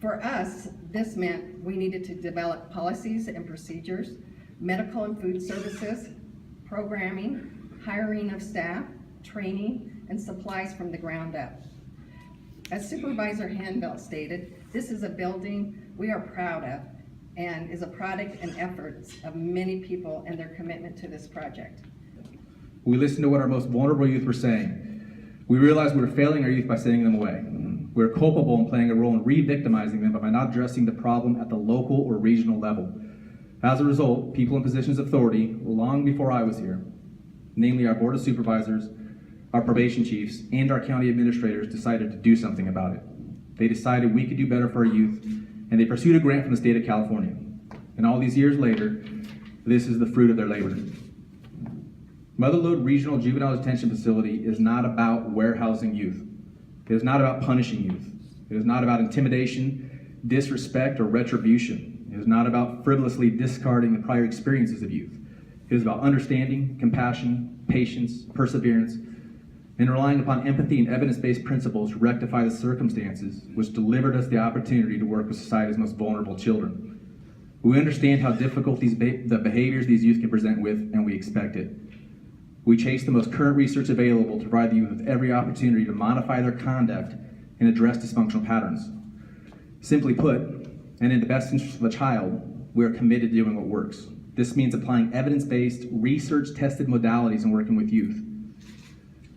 For us, this meant we needed to develop policies and procedures, medical and food services, programming, hiring of staff, training, and supplies from the ground up. As Supervisor Handbelt stated, this is a building we are proud of and is a product and efforts of many people and their commitment to this project. We listened to what our most vulnerable youth were saying. We realized we were failing our youth by sending them away. We were culpable in playing a role in re-victimizing them by not addressing the problem at the local or regional level. As a result, people in positions of authority, long before I was here, namely our Board of Supervisors, our probation chiefs, and our county administrators, decided to do something about it. They decided we could do better for our youth, and they pursued a grant from the state of California. And all these years later, this is the fruit of their labor. Mother Lode Regional Juvenile Detention Facility is not about warehousing youth. It is not about punishing youth. It is not about intimidation, disrespect, or retribution. It is not about frivolously discarding the prior experiences of youth. It is about understanding, compassion, patience, perseverance, and relying upon empathy and evidence-based principles to rectify the circumstances which delivered us the opportunity to work with society's most vulnerable children. We understand how difficult the behaviors these youth can present with, and we expect it. We chase the most current research available to provide the youth with every opportunity to modify their conduct and address dysfunctional patterns. Simply put, and in the best interest of the child, we are committed to doing what works. This means applying evidence-based, research-tested modalities in working with youth.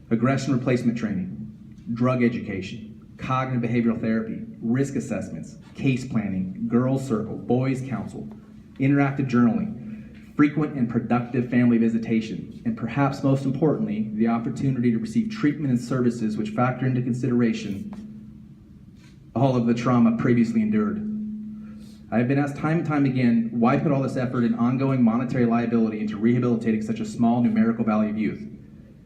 Aggression replacement training, drug education, cognitive behavioral therapy, risk assessments, case planning, girls' circle, boys' council, interactive journaling, frequent and productive family visitation, and perhaps most importantly, the opportunity to receive treatment and services which factor into consideration all of the trauma previously endured. I have been asked time and time again, why put all this effort and ongoing monetary liability into rehabilitating such a small numerical value of youth?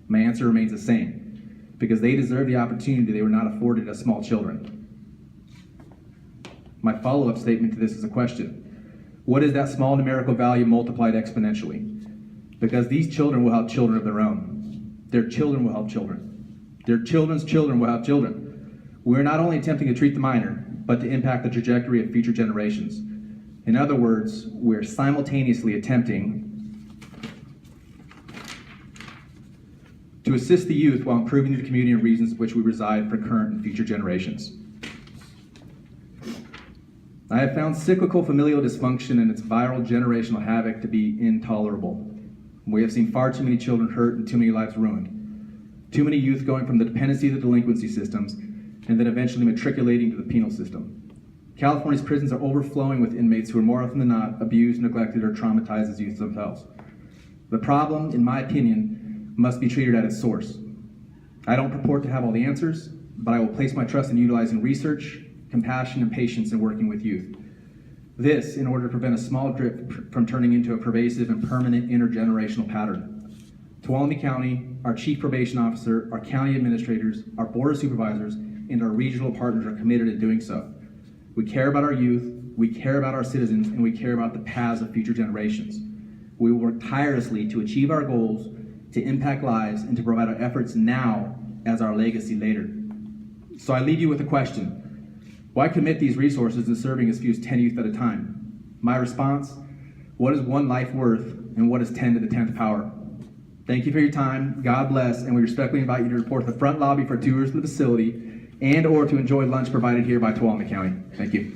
My answer remains the same, because they deserve the opportunity they were not afforded as small children. My follow-up statement to this is a question. What is that small numerical value multiplied exponentially? Because these children will have children of their own. Their children will have children. Their children's children will have children. We're not only attempting to treat the minor, but to impact the trajectory of future generations. In other words, we're simultaneously attempting to assist the youth while improving the community and regions in which we reside for current and future generations. I have found cyclical familial dysfunction and its viral generational havoc to be intolerable. We have seen far too many children hurt and too many lives ruined. Too many youth going from the dependency to the delinquency systems and then eventually matriculating to the penal system. California's prisons are overflowing with inmates who are more often than not abused, neglected, or traumatized as youth themselves. The problem, in my opinion, must be treated at its source. I don't purport to have all the answers, but I will place my trust in utilizing research, compassion, and patience in working with youth. This, in order to prevent a small drift from turning into a pervasive and permanent intergenerational pattern. Tuolumne County, our Chief Probation Officer, our county administrators, our Board of Supervisors, and our regional partners are committed to doing so. We care about our youth, we care about our citizens, and we care about the paths of future generations. We will work tirelessly to achieve our goals, to impact lives, and to provide our efforts now as our legacy later. So I leave you with a question. Why commit these resources to serving as few as 10 youth at a time? My response, what is one life worth and what is 10 to the 10th power? Thank you for your time, God bless, and we respectfully invite you to report to the front lobby for tours of the facility and or to enjoy lunch provided here by Tuolumne County. Thank you.